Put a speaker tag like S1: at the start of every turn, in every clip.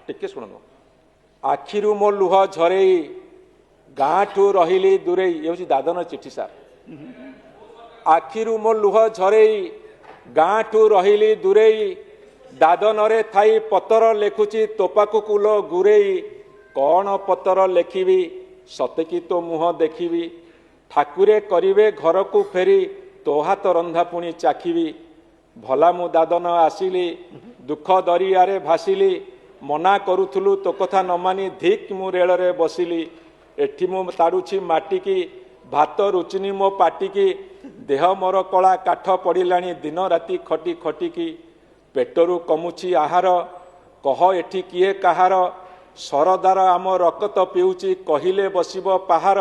S1: टिके शुण आखिरु मो लुह झरई गाँ ठू रही दूरे ये हूँ दादन चिठी सार आखिरु मो लुह झरई गाँ ठू रही दूरे दादन रे थाई पतर लेखुची तोपाकु कुल गुरेई कौन पतर लेखिबी सते कि तो मुह देखिबी ठाकुरे करिवे घर को फेरी तो हाथ रंधा पुणी चाखिबी भला मु दादन आसिली दुख दरियारे भासिली मना करुथुलु तो कथा न मानी धिक मु रेल रे बसिली एठी मु ताड़ुछि माटी की भात रुचिनी मो पाटी की देह मोर कला काठ पड़िलाणी दिन राति खटी खटी की पेटरू कमुछि आहार कह एठी किए काहार सरदार आम रकत पिउछि कहिले बसिब पाहार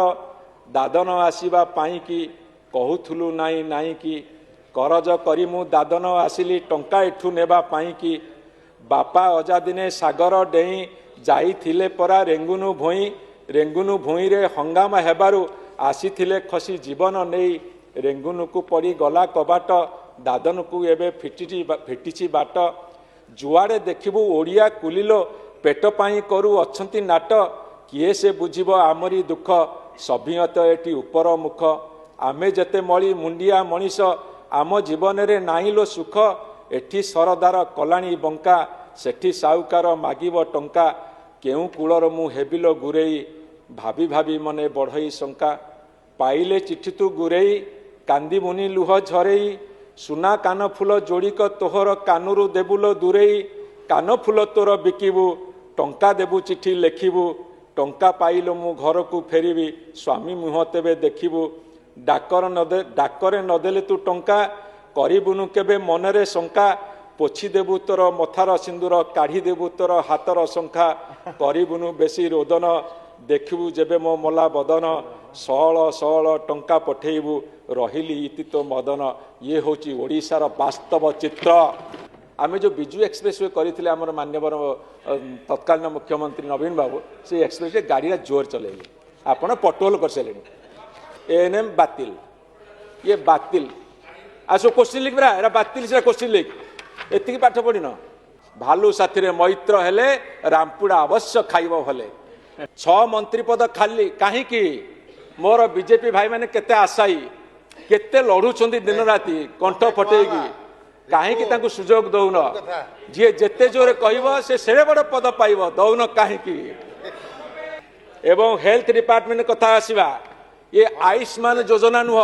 S1: दादन आसीबा पाई की कहूथुलु नाई नाई की करज करी मु दादन आसिली टंका एठू नेबा पाई की बापा अजा दिने सागर डेई जाइथिले परा रेंगुनु भुई रे हंगामा हेबारु आसीथिले खसी जीवन नेई रेंगुनु को पड़ी गला कबाट दादन को एबे फिटिची बाट जुआड़े देखिबु ओडिया कुलिलो पेट पाई करू अछंती नाट किए से बुझिब आमरी दुख सभियत एटी उपर मुख आमे जते मली मुंडिया मनीष आम जीवन रे नाइलो सुख एठी सरदार कलाणी बंका सेठी साहुकार मागिब टंका केउ कूलर मु हेबिलो गुरेई भाभी भाभी मने बढ़ई शंका पाइले चिठी तू गुरेई कांदी मुनि लुह झरेई सुना कान फूल जोड़िक तोहर कानुरु देबुलो दूरेई कान फूल तोर बिकिबु टंका देबु चिठी लेखिबु टंका पाइलो मु घर को फेरिबी स्वामी मुह तेबे देखिबु डाकरे नदेले तू टंका करिबुनु केबे मनरे शंका पोछि देबु तोर मथार सिंदूर काढ़ी देबु तोर हातर शंखा करिबुनु बेसी रोदन देखिबु जेबे मो मला बदन सळ सळ टंका पठेइबु रहिली इति तो मदन ये होची ओडिशार वास्तव चित्र आमे जो बिजू एक्सप्रेस वे करथिले हमर मान्यवर तत्कालीन मुख्यमंत्री नवीन बाबू से एक्सप्रेस वे गाड़ी जोर चलेले आपण पटोल कर सेलेनी एएनएम बातिल ये बातिल आसो क्वेश्चन लिख बरा एरा बातिल से क्वेश्चन लिख एतिकी पाठ पढ़िन भालू साथी रे मैत्र हेले रामपुड़ा अवश्य खाइब भले 6 मंत्री पद खाली काहे की मोर बीजेपी भाई माने केते आशाई केते लढुछंदी दिन राति कंठ फटेगी काहे की तांको सुजोग दउन जे जेते जोरे कहबो से सेरे बड़ पद पाइबो दउन काहे की एवं हेल्थ डिपार्टमेंट कथा आसीबा ये आयुष्मान योजना नुह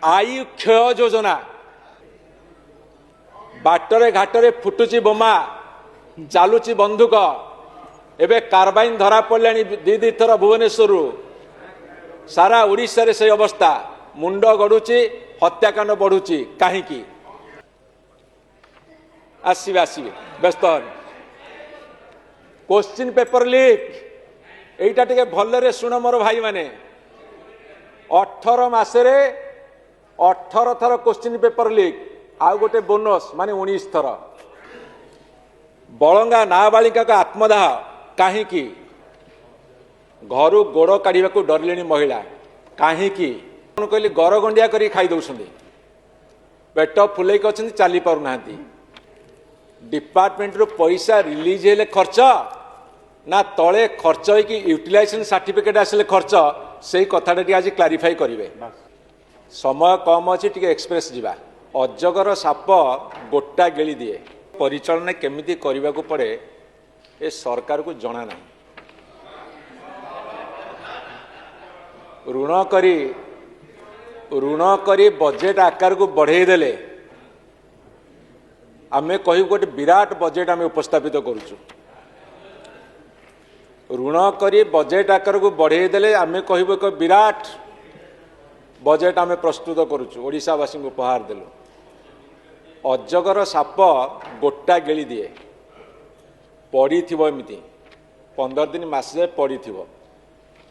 S1: आयु क्षय योजना बाटरे घाटरे फुटुची बोमा चालुची बंदूक एबे कार्बाइन धरा पड़े दी थर भुवनेश्वर सारा ओडिशा रे से अवस्था मुंड गड़ुची हत्याकांड बढ़ुची काहे की आसीबे आसीबे व्यस्त क्वेश्चन पेपर लीक एटा टिके भलरे सुन मोर भाई माने 18 मासरे 18 थर क्वेश्चन पेपर लीक आउ गोटे बोनस माने 19 थर बलंगा नाबालिका का आत्मदाह काहे की घरु गोड़ काढ़ा को डरले महिला काहे की कहली गरगंडिया करी खाई दौरान पेट फुलेक अच्छा चली पार ना डिपार्टमेंट रू पैसा रिलीज हेले खर्च ना तले खर्च होगी यूटिलाइजेशन सर्टिफिकेट आसिले खर्च से कथाटा आज क्लारिफाई करेंगे समय कम अच्छी टी एक्सप्रेस जावा अजगर साप गोटा गेली दिए परिचालन केमिति करने को पड़े ए सरकार को जना ना ऋण करी बजेट आकार को बढ़े देले आमे कहि गोटे विराट बजेट आमे उपस्थापित करूछु ऋण करी बजेट आकार को बढ़े देले आमे कहिबो एक विराट बजेट आमे प्रस्तुत करूछु ओडिशावासी को उपहार देलु अजगर साप गोटा गेली दिए पड़ी थिबो एमिति 15 दिन मासे पड़ी थिबो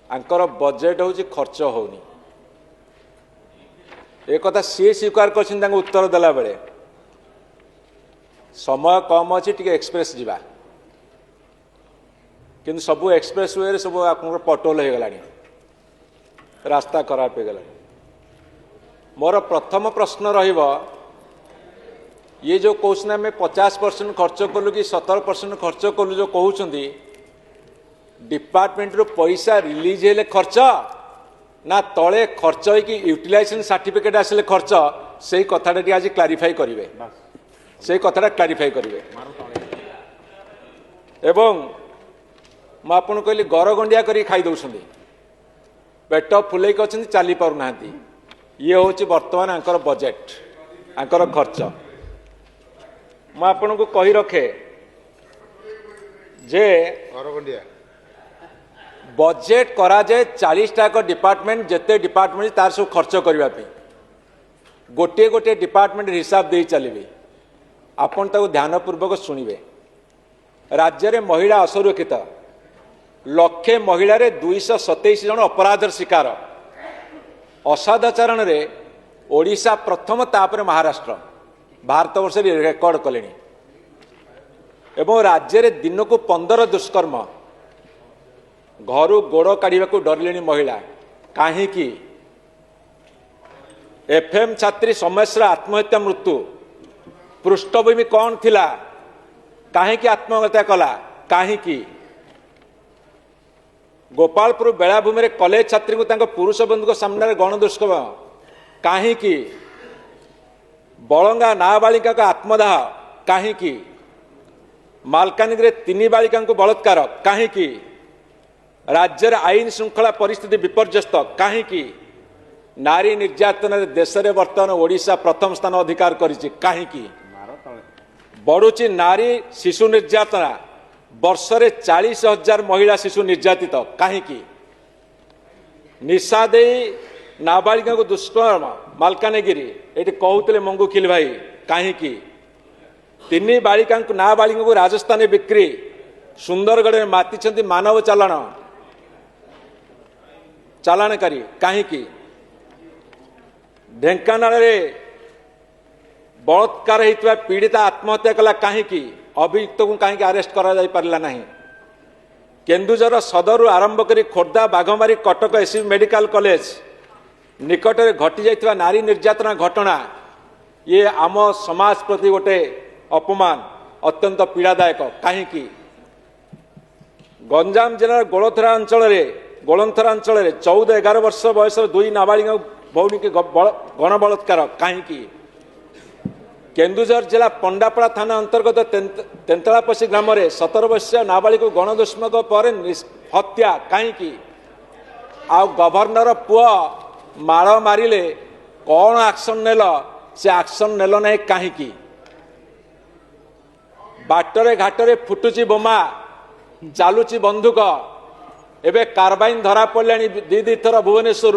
S1: आंकर बजेट होची खर्च होनी एक कथा सी स्वीकार कर उत्तर देला बेले समय कम अच्छी टी एक्सप्रेस जावा कि सबू एक्सप्रेस वे सब आप पटोल हो गला रास्ता खराब हो गला मोर प्रथम प्रश्न रहिबो ये जो कौन आम 50% खर्च कलु कि 17% खर्च कलु जो कहते डिपार्टमेंट रो पैसा रिलीज हेले खर्च ना तले खर्च होगी यूटिलाइजेशन सर्टिफिकेट आसिले खर्च से कथाटा आज क्लारिफाई करेंगे से कथाटा क्लारिफाई करेंगे एवं मुझे कहली गरगंडिया कर खाई दौरान पेट फुलेक अच्छा चली पारना ये हूँ बर्तमान आंकर बजेट आंकर खर्च मुझे को कही रखे जे बजेट करा जाए 40टा डिपार्टमेंट जिते डिपार्टमेंट तार सब खर्च करने गोटे गोटे डिपार्टमेंट हिसाब दे चलिए आपन ताको ध्यानपूर्वक शुणिबे राज्य में महिला असुरक्षित लक्षे महिला 227 जन अपराधर शिकार असादाचरण रे ओडिशा प्रथम तापर महाराष्ट्र भारत वर्ष रेकर्ड कले एवं राज्य में दिन को 15 दुष्कर्म घर गोड़ काढ़ा डरले महिला कहीं एफएम छात्री समस्या आत्महत्या मृत्यु पृष्ठभूमि कौन थिला कहीं आत्महत्या कला कहीं गोपालपुर बेलाभूमि में कॉलेज छात्री को पुरुष बंधु सामने गण दुष्कर्म कहीं बलंगा नाबालिका का आत्मदाह कहीं मालकानगिरी 3 बालिका को बलात्कार कहीं राज्य आईन श्रृंखला परिस्थिति विपर्यस्त कहीं नारी निर्यातन देश में बर्तमान ओडिशा प्रथम स्थान अधिकार करिछि कहीं बढ़ुची नारी शिशु निर्यातना वर्ष रे 40,000 महिला शिशु निर्यातित कहीं निशा दे नाबालिका को दुष्कर्म मालकानगिरी ये कहते मंगुखिल भाई कहीं 3 बालिका नाबालिका को राजस्थान बिक्री सुंदरगढ़ में माति मानव चालाणकारी कहीं ढेंकानाल बलात्कार होता पीड़िता आत्महत्या कला कहीं अभियुक्त को कहीं अरेस्ट करा पारला नहीं केन्दुझर सदर आरंभ कर Khordha Baghmari Cuttack SCB medical college निकट में घटी जाइथिबा नारी निर्यातना घटना ये आम समाज प्रति गोटे अपमान अत्यंत पीड़ादायक कहीं गंजाम जिलार गोलथरा अंचल 14-11 वर्ष बयस 2 नाबालिका भौणी के गण बलात्कार कहीं केन्दुझर जिला पंडापड़ा थाना अंतर्गत तेंतलापसी ग्राम में 17 वर्षीय नाबालिका गण दुष्कर्म पर हत्या कहीं गवर्नर पुआ माड़ मारे कौन एक्शन नेल से एक्शन नेल ना कहीं बाटरे घाटरे फुटुची बोमा चालुची बंदूक एबे कार्बाइन धरा पड़े 2 थर भुवनेश्वर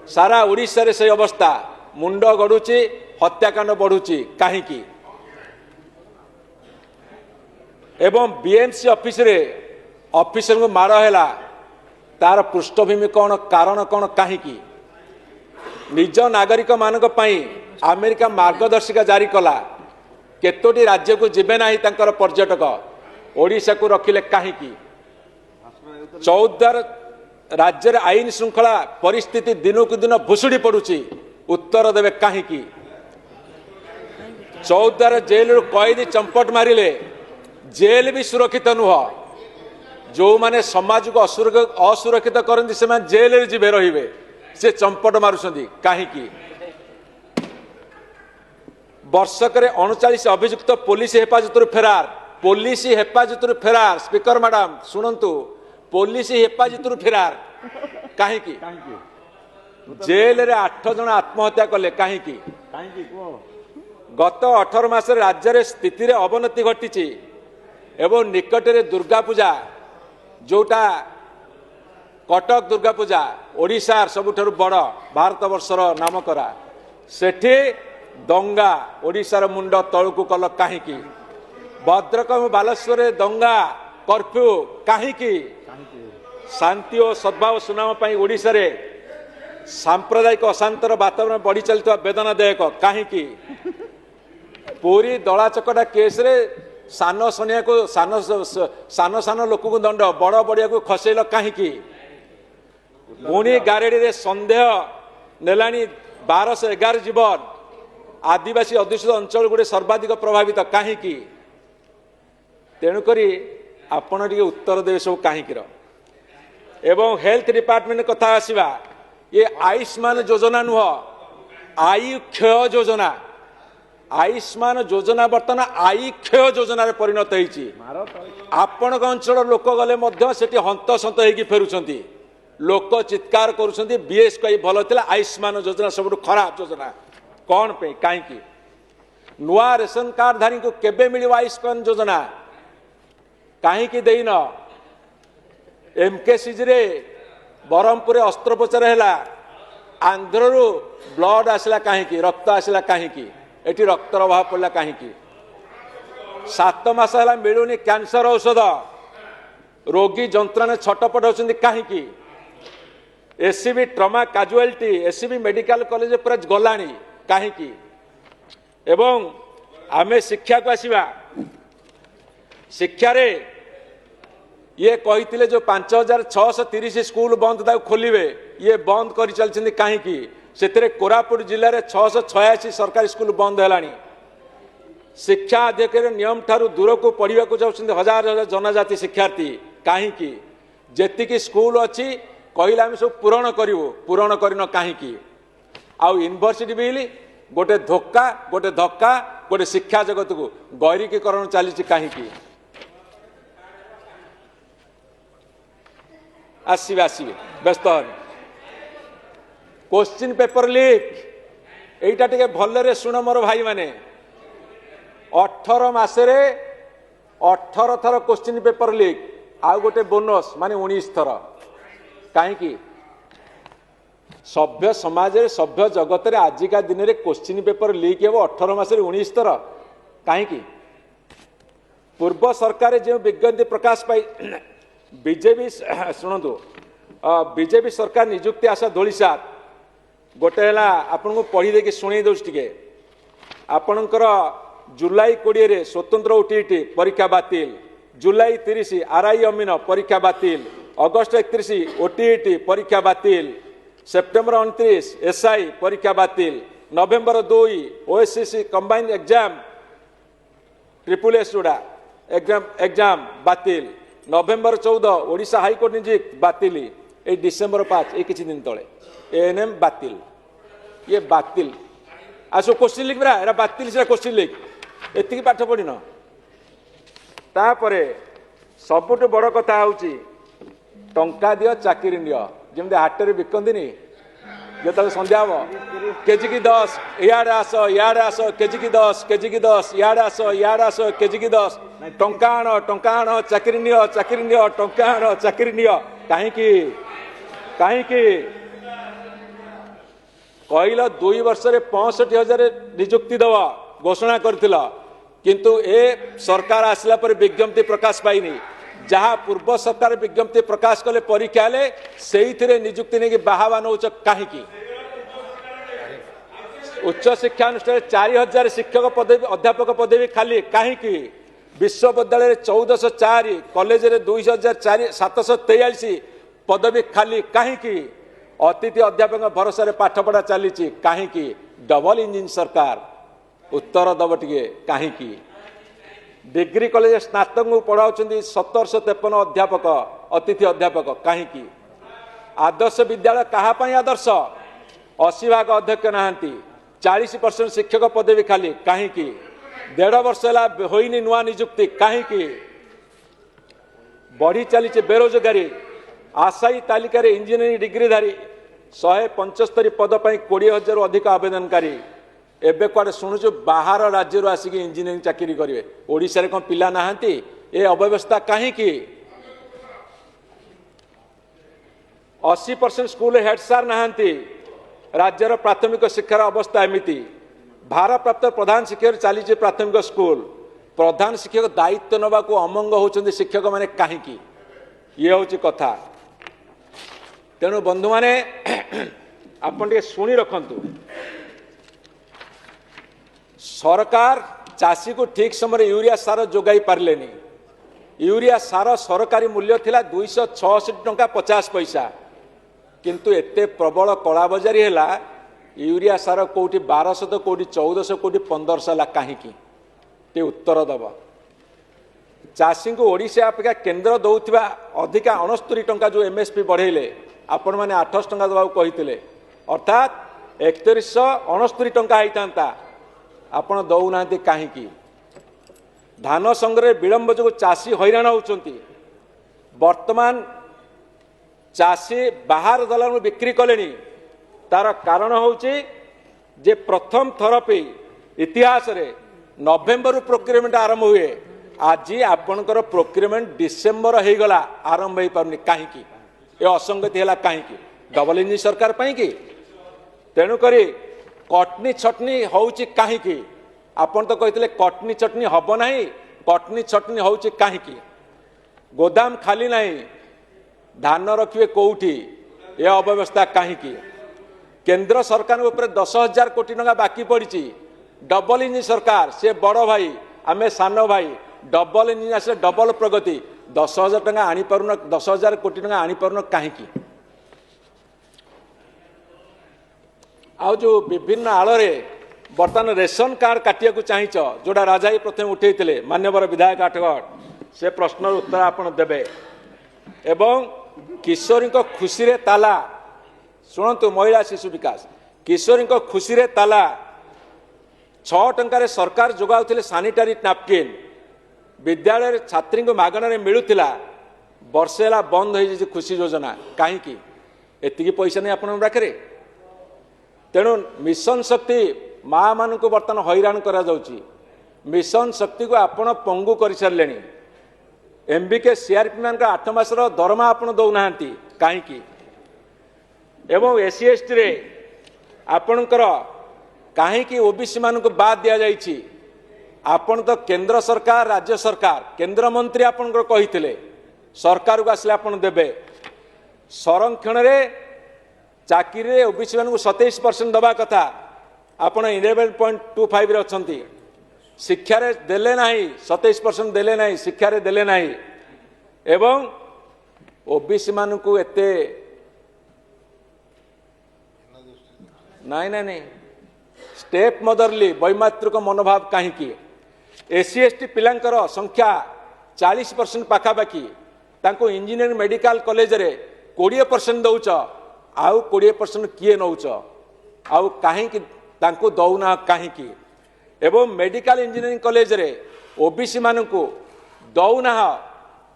S1: सारा ओडिशा रे से अवस्था मुंड गड़ुची हत्याकांड बढ़ुची कहीं एवं बीएमसी ऑफिसर को माड़ है तार पृष्ठभूमि कौन कारण कौन कहीं निज नागरिक मानक पई अमेरिका मार्गदर्शिका जारी कला केतोटी राज्य को जीवे ना तांकर पर्यटक ओडिशा को रखिले कहीं 14 राज्य आईन श्रृंखला परिस्थिति दिनकू दिन भुसुड़ी पड़ुची उत्तर देवे कहीं 14 जेल कैदी चंपट मारे जेल भी सुरक्षित नुह जो माने समाज को असुरक्षित करती से जेल रे जीवे रहिबे से चंपट मारुछंदी कहीं वर्षक 39 अभियुक्त पुलिस हेफाजत फेरार स्पीकर मैडम शुणु पुलिस हेफाजत फेरार कहीं जेल रे 8 जन आत्महत्या कले कहीं गत 18 मास राज्य रे स्थिति रे अवनति घटी एवं निकट रे दुर्गा पूजा जोटा कटक दुर्गा पूजा ओडिशार सबुठारु बड़ भारत वर्षर नाम करा सेठी दंगा ओडिशार मुंड तळकु कल कहीं भद्रक बालेश्वर दंगा कर्फ्यू कहीं शांति और सद्भाव सुनाम ओडिशा रे सांप्रदायिक अशांतर वातावरण बढ़ी चलता वेदनादायक कहीं पूरी दला चकटा केस रे सान सनिया को सान लोक को दंड बड़ बड़िया को खसेल कहीं पुणी गारेडी रे संदेह नेलानी 1211 जीवन आदिवासी अध्युषित अंचल गुड़े सर्वाधिक प्रभावित कहीं तेणुक आपण टे उत्तर देवे सब कहीं एवं हेल्थ डिपार्टमेंट कथा आसवा ये आयुष्मान योजना नुह आयु क्षय योजना आयुष्मान योजना बर्तमान आयु क्षय योजन परिणत होती आपण अंचल लोक गले हंतसंत हो फेरुंट लोक चित्कार करुँच बीएस कई भल था आयुष्मान योजना सब खराब योजना कौन पे कहीं नुआ रेशन कार्ड धारी को केबे मिल आयुष्मान योजना कहीं देन एमकेसीजी रे बरहमपुर अस्त्रोपचार है आंध्र ब्लड आसला कहीं रक्त आसला कहीं एटी रक्तर अभाव पड़ा कहीं 7 मास है मिलूनी कैंसर औषध रोगी जंत्रणा छटपट होती कहीं ACB trauma casualty ACB medical college पूरा गला कहीं एवं आम शिक्षा को आसवा शिक्षा रे ये कही जो 5630 स्कूल बंद खोलिए ये बंद कर चलते कहीं से कोरापुट जिले में 686 सरकारी स्कूल बंद है शिक्षा अध्यक्ष नियम ठारू दूर को पढ़ा जाऊँ हजार हजार जनजाति शिक्षार्थी कहीं जी स्कूल अच्छी कहला आम सब पूरण करन कहीं आउ यूनिवर्सिटी बिल गोटे धोखा गोटे धक्का गोटे शिक्षा जगत को गैरिकीकरण चली कहीं आसवे आसवे व्यस्त क्वेश्चन पेपर लीक एटा टे भलरे शुण मोर भाई माने 18 मासरे 18 थर क्वेश्चन पेपर लीक आउ गोटे बोनस माने 19 थर कहीं सभ्य समाज सभ्य जगत रे आजिका दिन में क्वेश्चन पेपर लीक हे 18 मासरे 19 थर कहीं पूर्व सरकार जो विज्ञप्ति प्रकाश पाई बीजेपी शुणु बीजेपी सरकार निजुक्ति आशा धोलीसा गोटे है आपन को पढ़ी देखिए शुणी दौर टे आपणकर जुलाई 20 स्वतंत्र ओटीटी परीक्षा बातिल जुलाई 30 आरआई अमीन परीक्षा बातिल अगस्ट 31 ओटीटी परीक्षा बातिल सेप्टेम्बर 29 एसआई परीक्षा बातिल नवेम्बर 2 ओएससीसी कंबाइंड एग्जाम ट्रिपल एस जोड़ा एग्जाम बातिल नवेम्बर 14 ओडिशा हाईकोर्ट नियुक्त बातिल ये डिसेम्बर 5 ये किसी दिन तले एएनएम बातिल ये बातिल आसो क्वेश्चन लिख बरा एरा बातिल से क्वेश्चन लिख एति पाठ पढ़िन तापरे सबुठ बड़ कथा होची टंका दियो चाकरी नियो जमते हाट रे बिकंदिनी जो संध्या हम केजी की 10 इयाड़े आस केजी की 10 इयाड़े आस केजी की 10 टंका आण चाकरी नियो टंका आण चाकरी नियो कहीं कहल 2 वर्ष 65,000 निजुक्ति दवा घोषणा करथिला किंतु ए सरकार आसला पर विज्ञप्ति प्रकाश पाइनी जहाँ पूर्व सरकार विज्ञप्ति प्रकाश कले परीक्षा ले से निजुक्ति नहीं बाहावा नौ कहीं उच्च शिक्षा अनुष्ठान 4,000 शिक्षक पदवी अध्यापक पदवी खाली कहीं विश्वविद्यालय 1404 कॉलेज रे 2,743 पदवी खाली कहीं अतिथि अध्यापक भरोसा पाठ पढ़ा चली कहीं डबल इंजिन सरकार उत्तर दब टे कहीं डिग्री कॉलेज स्नातक को पढ़ाऊँ 1753 अध्यापक अतिथि अध्यापक कहीं आदर्श विद्यालय कहाँ आदर्श 80 भाग अध्यक्ष नहांती 40% शिक्षक पदवी खाली कहीं 1.5 वर्ष है होनी नुआ निजुक्ति कहीं बढ़ी चली बेरोजगारी आशायी तालिकार इंजीनियरिंग डिग्रीधारी 175 पद पर 20,000 अधिक आवेदनकारी एबे कुआडे शुणुचु बाहर राज्य आसिक इंजीनियरिंग चाकरी करेंगे ओडिशा रे कौन पिला नहांती ए अव्यवस्था कहीं 80% स्कूल हेड सार नहांती राज्यर प्राथमिक शिक्षार अवस्था एमती भारप्राप्त प्रधान शिक्षक चली प्राथमिक स्कूल प्रधान शिक्षक दायित्व नवा को अमंग होती शिक्षक माने कहीं ये हूँ कथा तेणु बंधु माने आपन शुणी रखंतु सरकार चाषी को ठीक समय यूरिया सार जोगाई पार्लेनी यूरिया सार सरकारी मूल्य थिला 266 टंका 50 पैसा किंतु एते प्रबल कला बजारी है यूरिया सार कौटी 1200 तो कौटी 1400 कौटी 1500 है कहीं ते उत्तर दब चाषी को ओडिशा अपेक्षा केन्द्र दौथिबा अधिका 69 टंका जो एमएसपी बढ़ेले आपण मैंने 800 टंका दबा कही अर्थात 3169 टंका होता आपण दौना कहीं धान संग्रह विलंब जो चाषी हैरान होती वर्तमान चाषी बाहर दलाल बिक्री कले तार कारण होचे जे प्रथम थर पे इतिहास रे नवेम्बर प्रोक्योरमेंट आरंभ हुए आज आपणकर प्रोक्योरमेंट डिसेम्बर हो गला आरंभ हो पारनी कहीं ये असंगति है कहीं डबल इंजिन सरकार कि तेणुक कटनी छटनी होची कहीं आपन तो कहते कटनी चटनी हम ना कटनी छटनी होची कहीं गोदाम खाली नहीं धान रखिए कौटी ये अव्यवस्था कहीं केंद्र सरकार ऊपर 10,000 कोटी टंका बाकी पड़ी डबल इंजिन सरकार से बड़ भाई आमे सान भाई डबल इंजिन आसे डबल प्रगति 10,000 टंका आनी पारुन 10,000 कोटी टंका आनी पारुन कहीं आउ जो विभिन्न आड़े बर्तमान रेशन कार्ड काटिया को चाहिए जोड़ा राजा प्रथम उठे मान्यवर विधायक आठगढ़ से प्रश्न उत्तर आपन देबे एवं किशोरी को खुशी रे ताला शुणु महिला शिशु विकास किशोरी को खुशी रे ताला 6 टंकार सरकार जोगाउथिले सानिटारी नैपकिन विद्यालय छात्री को मागणार मिलूला वर्षे है बंद हो खुशी योजना कहीं एति पैसा नहीं आपण पाखे तेणु मिशन शक्ति माँ मान को बर्तमान हैरान करा जाउची मिशन शक्ति को आपण पंगु कर सारे एमबीके सीआरपी मान 8 मासर दरमा आपण दौना कहीं एवं एससी एसटी रे आपणकर कहीं ओबीसी मान को बाद दि जाइए आपण तो केंद्र सरकार राज्य सरकार केंद्र मंत्री आपणकर कही सरकार को आसले आपण देबे संरक्षण रे चाकरी ओबीसी मान 27% दबा कथा आपण 11.25 रे अछंती शिक्षा रे देले नहीं 27% देले नहीं शिक्षा रे देले नहीं एवं ओबीसी मान को एते नहीं स्टेप मदरली वैमात्रिक मनोभाव कहीं एससी एसटी पिलांकर संख्या 40% पाखापाखि तांको इंजीनियरिंग मेडिकल कॉलेज रे 20% दौच आउ 20% किए नौच आउ कहीं तांको दौना कहीं एवं मेडिकल इंजीनियरिंग कॉलेज रे ओबीसी मान को दौना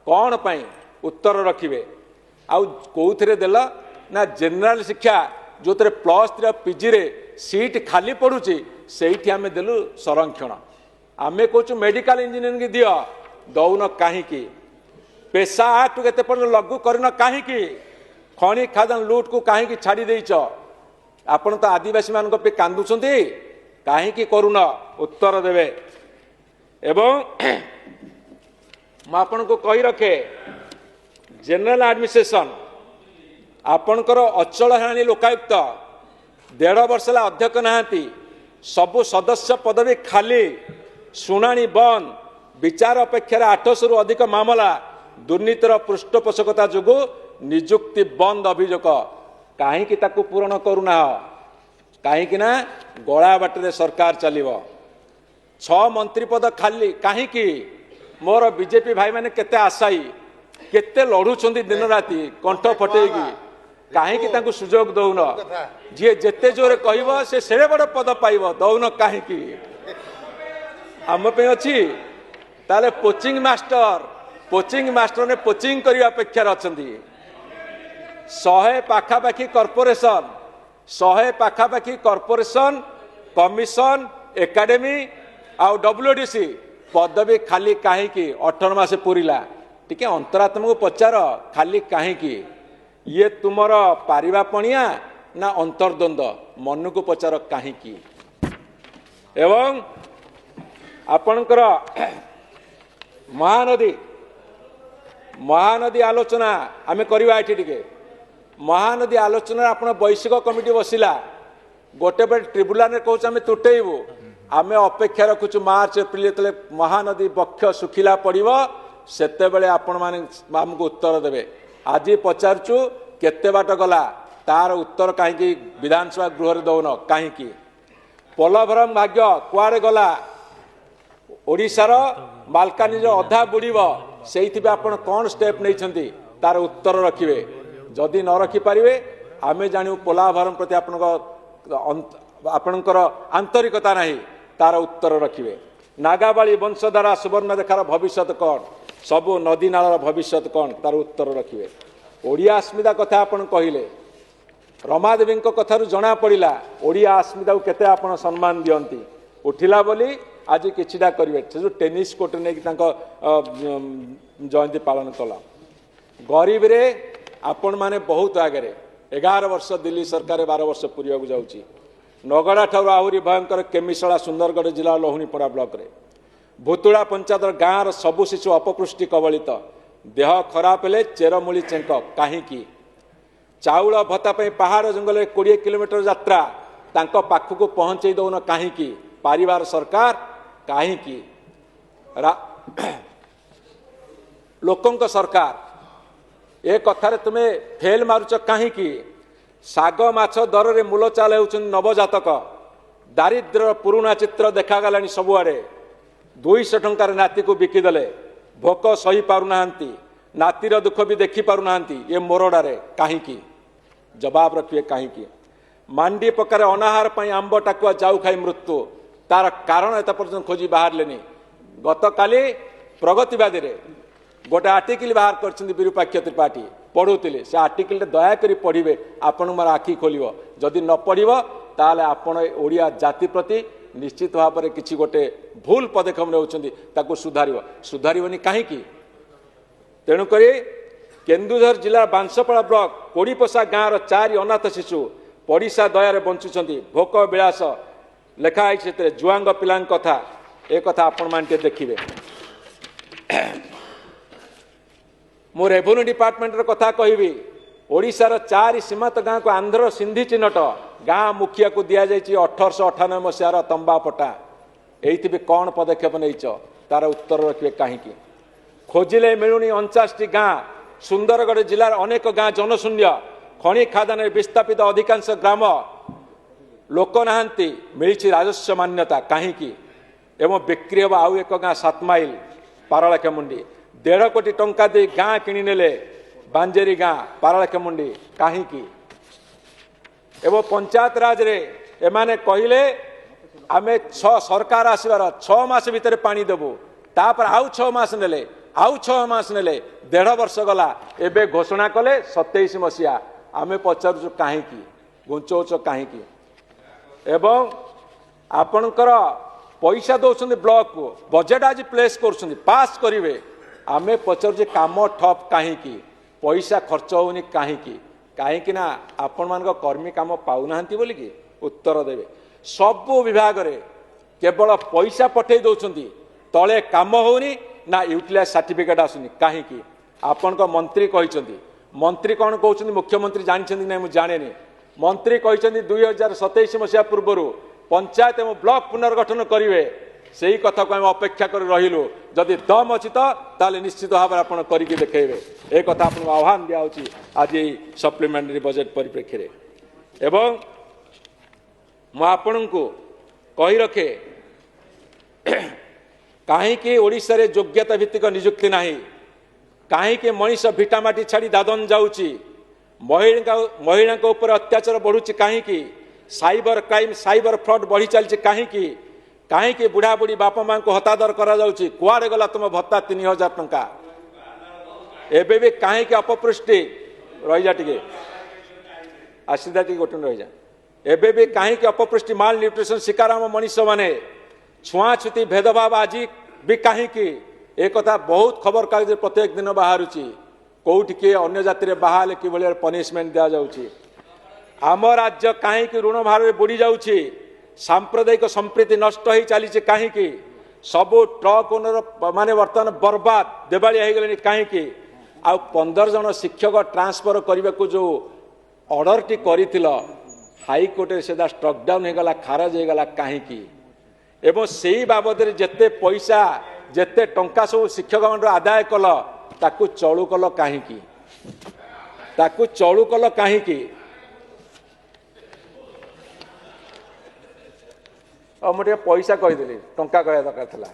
S1: कौन पाई उत्तर रखिए आउ कौथिरे देल ना जनरल शिक्षा जो थे +3 पीजी रे सीट खाली पड़ुची से आम देलु संरक्षण आमे कहूँ मेडिकल इंजीनियरिंग दियो दौन कहीं पेशा आक्ट के लागू करन कहीं खनि खादान लुट को कहीं छाड़ी देच आपण तो आदिवासी मान पे कांदुंट कहीं करुन उत्तर देवे एवं मुझे को कही रखे जनरल एडमिनिस्ट्रेशन आपणकर अचल हाणी लोकायुक्त 1.5 वर्ष अध्यक्ष नहांती सबु सदस्य पदवी खाली शुणाणी बंद विचार अपेक्षा 800 रु अधिक मामला दुर्नीतिर पृष्ठपोषकता जोगु निजुक्ति बंद अभियोग कहीं ताकू पूरण करूना कहीं ना गला बाटे सरकार चलिबो 6 मंत्री पद खाली कहीं मोर बीजेपी भाई माने केते आशाई केते लड़ुछंदी दिन राति कंठ फटेगी कहीं सुजोग दौन जी जेते जोरे कहब से सेड़े बड़ पद पाइब दौन कहीं आम अच्छी ताले कोचिंग मास्टर ने कोचिंग करने अपेक्षा अच्छा 100 पाखापाखि कॉर्पोरेशन कमिशन एकेडमी आउ WDC पदवी खाली कहीं 18 मास पूरीला टिके अंतरात्मा को पचार खाली कहीं ये तुमर पारिबा पणिया ना अंतर्द्वंद मन को पचार कहीं एवं आपणकर महानदी आलोचना आम करवा ये महानदी आलोचना आप वैश्विक कमिटी बसिला गोटे बड़े ट्रिब्यूनाल कहूँ आम तुटेबू आम अपेक्षा रखुचु मार्च एप्रिल जो महानदी बक्ष सुखिला पड़ो सेते बेले आपण माने आमको उत्तर देवे आज पचारचु केते बाट गला तार उत्तर कहीं विधानसभा गृह दौन कहीं पोलभरम भाग्य कुआड़े गला ओडिशार मालकानगिरी अधा बुड़ब से आप कौन स्टेप नहीं तार उत्तर रखिए जदि न रखिपारे आम जानू पोलाभरम प्रति आपणकर आंतरिकता नहीं तार उत्तर रखिए नागाबाली वंशधारा सुवर्णरेखार भविष्य कौन सबू नदी नालार भविष्य कौन तार उत्तर रखिए ओडिया अस्मिता कथा आपन कहले रमादेवी कथार जना पड़ा ओडिया अस्मिता को केते आपण सम्मान दियंती उठिला बोली आज किछिटा करेंगे से जो टेनिस कोर्ट नहीं जयंती पालन कला गरीब रे आपण माने बहुत आगे 11 वर्ष दिल्ली सरकार 12 वर्ष पूरा जाऊँगी नगड़ा ठार आहरी भयंकर केमिशला सुंदरगढ़ जिला लोहनीपड़ा ब्लॉक रे भूतुड़ा पंचायत गाँव सबु शिशु अपपुष्टि कबलित देह खराब हेले चेरमूली चेंक कहीं चाउल भत्ता पहाड़ जंगल 20 किलोमीटर यात्रा तांको पाखक पहुँचे दौन कहीं पारिवार सरकार कहीं लोकों सरकार ए कथार तुम्हें फेल मारुच कहीं साग माछ दर में मूल चाल हो नवजातक दारिद्र पुराणा चित्र देखागला सबुआड़े 200 टंकार नाती को बिकिदेले भोक सही पारुना नातीर दुख भी देखी पारुना ये मोरडारे कहीं जवाब रखिए कहीं मांडी पकार अनाहार आंब टाकुआ जाऊ खाई मृत्यु तार कारण एत पर्यटन खोजी बाहर लेनी गत काली प्रगतिवादी रे गोटे आर्टिकल बाहर कर विरूपाक्ष त्रिपाठी पढ़ुले से आर्टिकल दयाकोरी पढ़े आपण मार आखि खोल जदि न पढ़ ताले आपण ओडिया जाति प्रति निश्चित भाव में किसी गोटे भूल पदक्षेप ने सुधारनी कहीं तेणुक केन्दुझर जिला बांसपड़ा ब्लॉक कोड़ीपोषा गाँव 4 अनाथ शिशु पड़िशा दयार बंचुंट भोक विलास लेखाई से जुआंग पिला कथा एक कथा आपण मानते देखिए मो रेवेन्यू डिपार्टमेंट कथा कहि ओडिशार 4 सीमांत गाँव को आंध्र सिंधी चिन्हट गाँ मुखिया को दि जाए 1898 मसीहार तंबा पटा ये कौन पदक्षेप नहीं तार उत्तर रखिए कहीं खोजिले मिलूनी 49 गाँ सुंदरगढ़ जिलार अनेक गाँ जनशून्य खनि खादान विस्थापित अधिकांश ग्राम लोक नहांती मिली राजस्व मान्यता कहीं एवं बिक्री हम आउ एक गाँ 7 माइल पारलाखेमुंडी 1.5 कोटी टंका दे गाँ किणिने बांजेरी गाँ पारलाखेमुंडी कहीं एवं पंचायत राज रे एमाने कहले आमे सरकार आसबार 6 मास भितर पानी देबू तापर आउ 6 मास नेले आउ 6 मास नेले 1.5 वर्ष गला एबे घोषणा कले 27 मसीहा आमे पचारू कहीं घुंचौच कहीं एवं आपणकर पैसा दौरान ब्लॉक को बजेट आज प्लेस कर पास करेंगे आमे पचारू काम ठप कहीं पैसा खर्च होनी कहीं ना आपण मान कर्मी काम पाऊना बोलिकी उत्तर देवे सबू विभाग रे केवल पैसा पठे दौरान तले काम होनी ना यूटिलाइज सर्टिफिकेट आसुनी कहीं आपण मंत्री कहते मंत्री कौन कहते मुख्यमंत्री जानते ना मुझे जाने मंत्री कहते 2027 मसीहा पूर्व पंचायत एवं ब्लॉक पुनर्गठन करेंगे से ही कथा को आम अपेक्षा कर रही जदि दम अच्छी तो निश्चित भाव में आपड़ करके देखेबे एक कथा आपको आह्वान दिया आज सप्लीमेंटारी बजेट परिप्रेक्षी एवं मुझे कही रखे कहीं ओडिशा रे योग्यता भित्तिक नियुक्ति नहीं कहीं मनीष भिटामाटी छाड़ी दादन जाऊँगी महिला उपर अत्याचार बढ़ुची कहीं साइबर क्राइम साइबर फ्रॉड बढ़ी चलती कहीं बुढ़ा बुढ़ी बापा माँ को हतादर करा जाउची कुआड़े गला तुम भत्ता 3000 टंका एबे भी कहीं अपपृष्टि रही जा टे आसीदा टी गोटे रही जा एबे भी कहीं अपपृष्टि माल न्यूट्रिशन शिकार आम मनीष मैंने छुआछुती भेदभाव आज भी कहीं एक कथा बहुत खबर कागज प्रत्येक दिन बाहर कौटी किए अन्य जाति बाहर कि पनिशमेंट दि जाऊँगी आम राज्य कहीं ऋण भार बुड़ी जाऊँगी सांप्रदायिक संप्रीति नष्ट हो चली कहीं सबू ट्रक ओनर माने बर्तमान बर्बाद देवालिया हो गले कहीं आ 15 जन शिक्षक ट्रांसफर करने को जो ऑर्डर टी कर हाईकोर्ट से स्ट्रक डाउन होगला खारज होगला कहीं एवं से बाबद जिते पैसा जिते टंका सब शिक्षक मंडल आदाय कल ताकू चलू कल कहीं ताकू चलू कल कहीं मुझे पैसा कहीदेली टंका कह दरकार था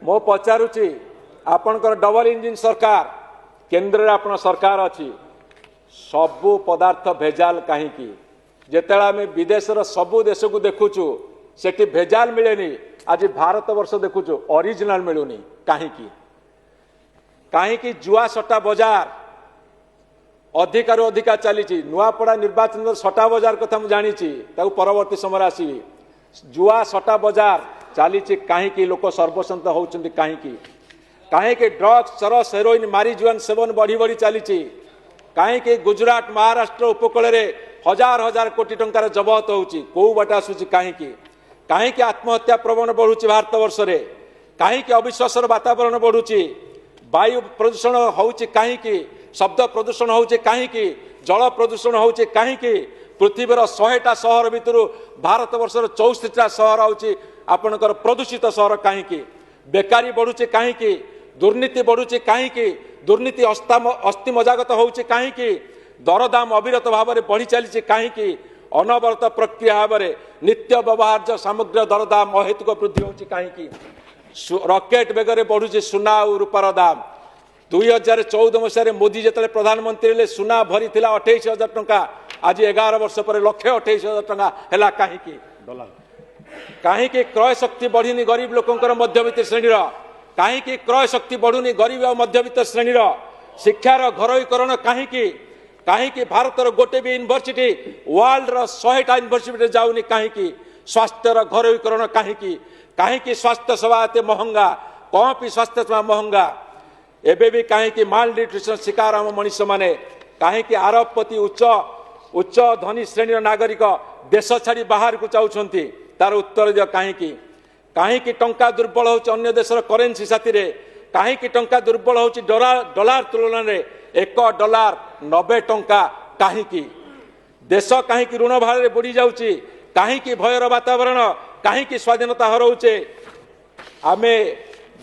S1: मो पचारुची आपणकर डबल इंजिन सरकार केंद्र में आपण सरकार अच्छी सबू पदार्थ भेजाल कहीं जिते आम विदेशर सबू देश को देखुचु सेठी भेजाल मिलेनी आज भारत वर्ष देखुचु ओरिजिनल मिलूनी कहीं जुआ सट्टा बाजार अधिकारु अधिका चली नुआपड़ा निर्वाचन सट्टा बाजार कथा मुझे जानी परवर्ती समय आसवि जुआ सट्टा बाजार चली कहीं लोक सर्वसंत होती कहीं ड्रग्स चरस हेरोइन मारी जुआन सेवन बढ़ी बढ़ी चली कहीं गुजरात महाराष्ट्र उपकूल हजार हजार कोटी टंकार जबत होची कौ बाट आसूची कहीं आत्महत्या प्रवण बढ़ुची भारत वर्ष रे कहीं अविश्वास वातावरण बढ़ुची वायु प्रदूषण होची कहीं शब्द प्रदूषण होची कहीं जल प्रदूषण होची कहीं पृथ्वीर 100टा सहर भितर भारत वर्षर 64टा सहर होची आपणकर प्रदूषित सहर कहीं बेकारी बढ़ुची कहीं दुर्नीति बढ़ुची कहीं दुर्नीति अस्थि मजागत होची कहीं दरदाम अविरत भाव में बढ़ी चली कहीं अनवरत प्रक्रिया भाव में नित्य व्यवहार्य सामग्री दरदाम अहेतुक वृद्धि होची कहीं रॉकेट बेगर बढ़ुची सुना और रूपार दाम 2014 मसीह मोदी जिते प्रधानमंत्री सुना भरी 28,000 टंका आज 11 वर्ष पर 1,28,000 टंका है कहीं क्रय शक्ति बढ़ी गरीब लोकंर मध्यवित्त श्रेणीर कहीं क्रय शक्ति बढ़ुनी गरीब और मध्यवित्त श्रेणीर शिक्षार घरोईकरण कहीं भारतर गोटे भी यूनिवर्सिटी वर्ल्ड 100टा यूनिवर्सिटी जाऊनी कहीं स्वास्थ्यर घरोईकरण कहीं स्वास्थ्य सेवा एत महंगा कौन भी स्वास्थ्य सेवा महंगा एबे भी कहीं माल न्यूट्रिशन शिकार आम मनीष मैंने कहीं आरबपति उच्च उच्च धनी श्रेणी नागरिक देश छाड़ी बाहर को चाहते तार उत्तर दियो कहीं टंका दुर्बल होन्य देशर करेन्सी साथी कहीं टंका दुर्बल हो डॉलर तुलन में $1 90 कहीं देश कहीं ऋण भार बुड़ी जाऊँगी कहीं भयर वातावरण कहीं स्वाधीनता हराऊे आम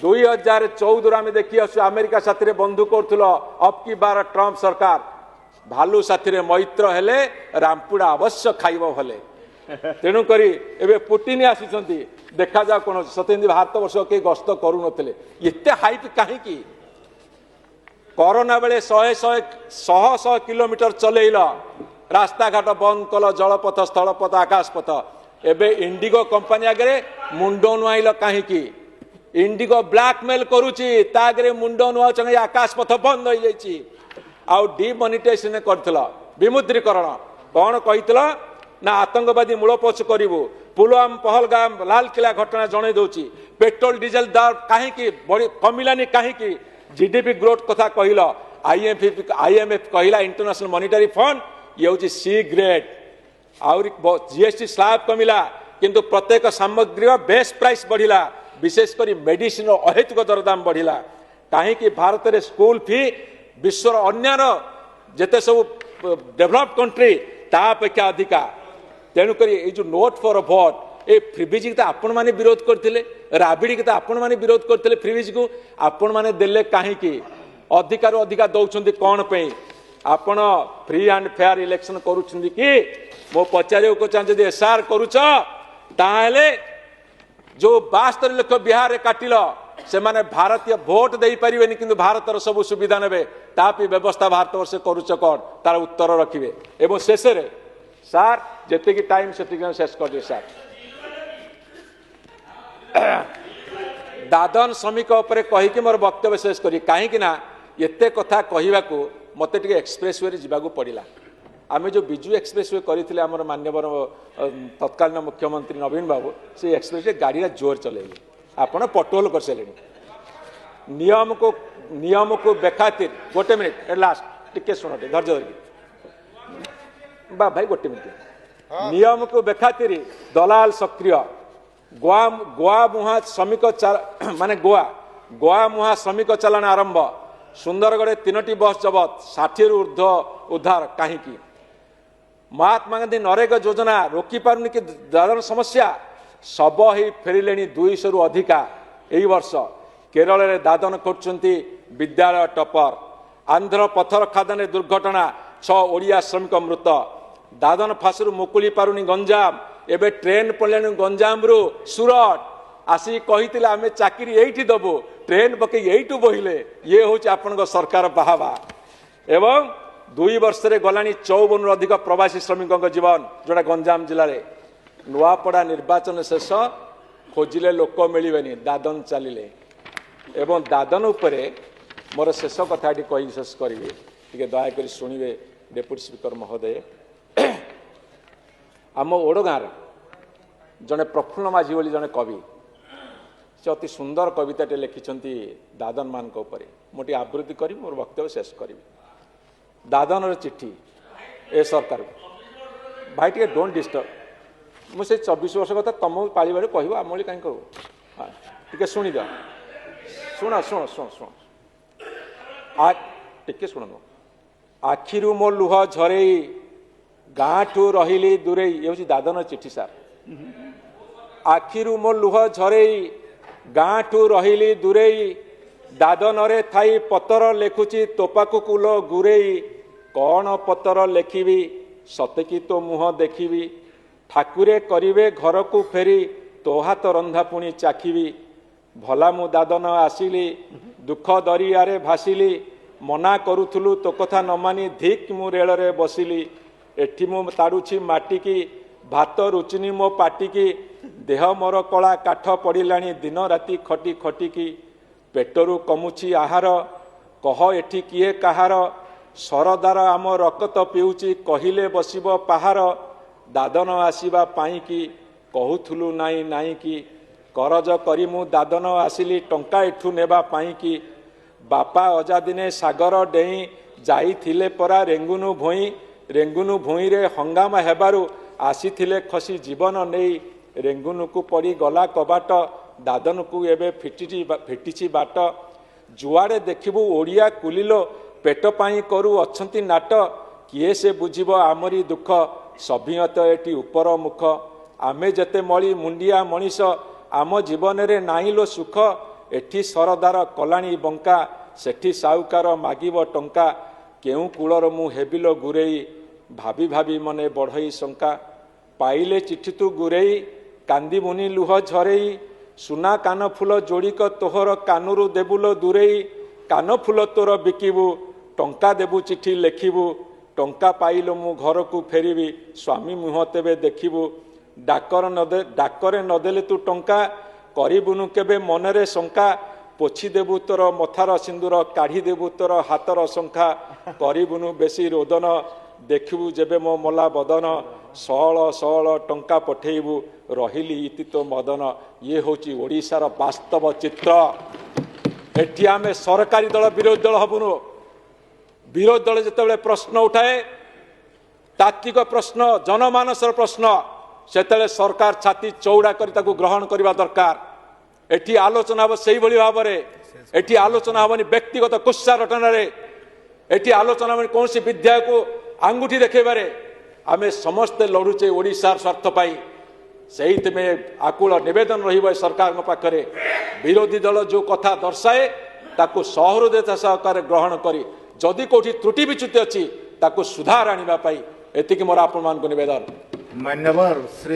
S1: 2014 आम देखी आसु अमेरिका साथी बंधु कर अब की बार ट्रंप सरकार भालू साथी मैत्र हेले रामपुड़ा अवश्य खाइब भले तेणुक पुटिन आसी देखा जा कौन सत्य भारत वर्ष कई गस्त करूँ हाइट कहीं कोरोना बेले 100 किलोमीटर चलेल रास्ता घाट बंद कल जलपथ स्थलपथ आकाशपथ एबे इंडिगो कंपनी आगे मुंड नुआइल कहीं इंडिगो ब्लैकमेल करुच्ची तागे मुंड नुआउछ आकाशपथ बंद हो जाए डिमोनिटाइजेशन कर विमुद्रीकरण कौन कही ना आतंकवादी मूलपोछ करू पुलवामा पहलगाम लालकिला घटना जन दूची पेट्रोल डीजेल दर कहीं कमिलानी कहीं जीडीपी ग्रोथ कथा कहल आईएमएफ कहला इंटरनेशनल मॉनिटरी फंड ये हूँ सी ग्रेड आउरी जीएसटी स्लैब कमिला किंतु प्रत्येक सामग्री बेस प्राइस बढ़िला विशेषकर मेडिसिन अहेतुक दरदाम बढ़िला कहीं भारत में स्कूल फी विश्वर अन्यान जिते सब डेभलप कंट्री तापेक्षा अधिका तेणुक जो note for vote A freebies की आपण मैंने विरोध करते राबिड़ी की आपण मैंने विरोध करते फ्रीबीज को आपण मैंने देले कहीं अधिकार अधिका दौरान कौन पे आपण फ्री एंड फेयर इलेक्शन करुँच कि मो पचार को चाहे एसआर करुच जो 72 लाख बिहार काटिल से माने भारतीय भोट दे पारे कि भारतर सब सुविधा ने तापी व्यवस्था भारत वर्ष करुच कौन तार उत्तर रखिए एवं शेष सार जिते टाइम से शेष कर सार दादन श्रमिक कहीकि मोर वक्तव्य शेष करी कहीं एत कथा कहवाक मत एक्सप्रेस वे जावाक पड़ा आम जो विजु एक्सप्रेस वे करते आम मान्यवर तत्कालीन मुख्यमंत्री नवीन बाबू से एक्सप्रेस गाड़ी जोर चलेले आपण पटोल कर सारे नियम को बेखातिर गोटे मिनिट लास्ट टिके शुण धैर्य धरिकी बा भाई गोटे मिनिट नियम को बेखातिर दलाल सक्रिय गोवा मुहा श्रमिक माने गोवा मुहा श्रमिक चालाण आरंभ सुंदरगढ़ 3टी बस जबत 60 ऊर्ध्व उद्धार कहीं महात्मा गांधी नरेगा योजना रोकी पारुनी कि दादन समस्या सब ही फेरिले 200 रु अधिका यही वर्ष केरल में दादन कर विद्यालय टपर आंध्र पथर खादान दुर्घटना 6 ओडिया श्रमिक मृत दादन फांसी मुकुली पारुनी गंजाम एबे ट्रेन पड़े गंजाम रु सुरट आसी कही आम चाकरी यही दबु ट्रेन पकई यही बोहिले ये हूँ आपण सरकार बाहावा एवं 2 वर्ष गला 54 रु अधिक प्रवासी श्रमिकों जीवन जोड़ा गंजाम जिले में नुआपड़ा निर्वाचन शेष खोजिले लोक मिलबेनी दादन चलिले एवं दादन उपरे मोर शेष कथा कही शेष करी टे दयाक शुणे डेप्यूटी स्पीकर महोदय आम ओडगाँव जड़े प्रफुल्ल माझी बोली जड़े कवि से अति सुंदर कविताटे लिखिं दादन मान मुझे आवृत्ति करी मोर वक्तव्य शेष करी दादन चिट्ठी ए सरकार भाई टे डोंट डिस्टर्ब मुझे 24 वर्ष कथा तुम पाली बेड़े कह आमली कहीं कहू हाँ टे शुणी दियो शुण शुण शुण शुण टे शुण आखिरु मो लुह झरे गाँ ठू रही दूरे ये हूँ दादन चिट्ठी सार आखिरु मो लुह झरे गाँ ठू रही दूरे दादन रे थाई पतर लेखुची तोपाकु कुल गुरेई कौन पतर लेखिबी सते कि तो मुह देखिबी ठाकुरे करिवे घर को फेरी तो हाथ रंधा पुणी चाखिबी भला मु दादन आसिली दुख दरियारे भासिली मना करुथुलु तो कथा न मानी धिक मु रेल रे बसिली एठी मु ताड़ुछि माटी की भात रुचिनी मो पाटी की देह मोर कला काठ पड़िलाणी दिन राति खटी खटिकी पेटरू कमुछि आहार कह एठी किए काहार सरदार आम रकत पिउछि कहिले बसिब पाहार दादन आसीबा पाई की कहूथुलु नाई नाई की करज करी मु दादन आसिली टंका एठू नेबा पाई की बापा अजा दिने सागर डेई जाइथिले परा रेंगुनु भुई रे हंगामा हेबारु आसीथिले खसी जीवन नेई रेंगुनु को पड़ी गला कबाट दादन को एबे फिटिची बाट जुआड़े देखिबु ओडिया कुलिलो पेट पाई करू अछंती नाट किए से बुझिब आमरी दुख सभियत एटी उपर मुख आमे जते मली मुंडिया मनीष आम जीवन रे नाइलो सुख एठी सरदार कलाणी बंका सेठी साउकार मागिब टंका केउ कूलर मु हेबिलो गुरेई भाभी भाभी मने बढ़ई शंका पाइले चिट्ठी तू गुरेई कांदी मुनि लुह झरेई सुना कान फूल जोड़िक तोहर कानुरु देबुलो दूरेई कान फूल तोर बिकिबु टंका देबु चिट्ठी लेखिबु टंका पाइलो मु घर को फेरिबी स्वामी मुह तेबे देखिबु डाकरे नदेले तू टंका करिबुनु केबे मनरे शंका पोछि देबु तोर मथार सिंदूर काढ़ी देबु तोर हाथर शंखा करिबुनु बेसी रोदन देखिबु जेबे मो मला बदन सहल सहल टंका पठेबु रहिली इति तो मदन ये होची ओडिशार वास्तव चित्र एठी आमे सरकारी दल विरोधी दल हबुनु विरोधी दल जेतेबेले प्रश्न उठाए तात्विक प्रश्न जनमानसर प्रश्न सेतेबेले सरकार छाती चौड़ा करी ताकू ग्रहण करबा दरकार एठी आलोचना हो सेही भली भाबरे एठी आलोचना होबनी व्यक्तिगत कुस्सा रटनारे एठी आलोचना होबनी कोनसी विद्या को आंगुठी देखेबारे आमे समस्त लड़ुचे ओडिशार स्वार्थ पाई सही में आकुल निवेदन रही सरकार पाखरे विरोधी दल जो कथा दर्शाए ताकू सहृदयता सहकार ग्रहण करी जदि कोठी त्रुटि विच्युति अच्छी ताकू सुधार आनिबा पाई एतिकी मोर आपण मान को निवेदन।
S2: मान्यवर श्री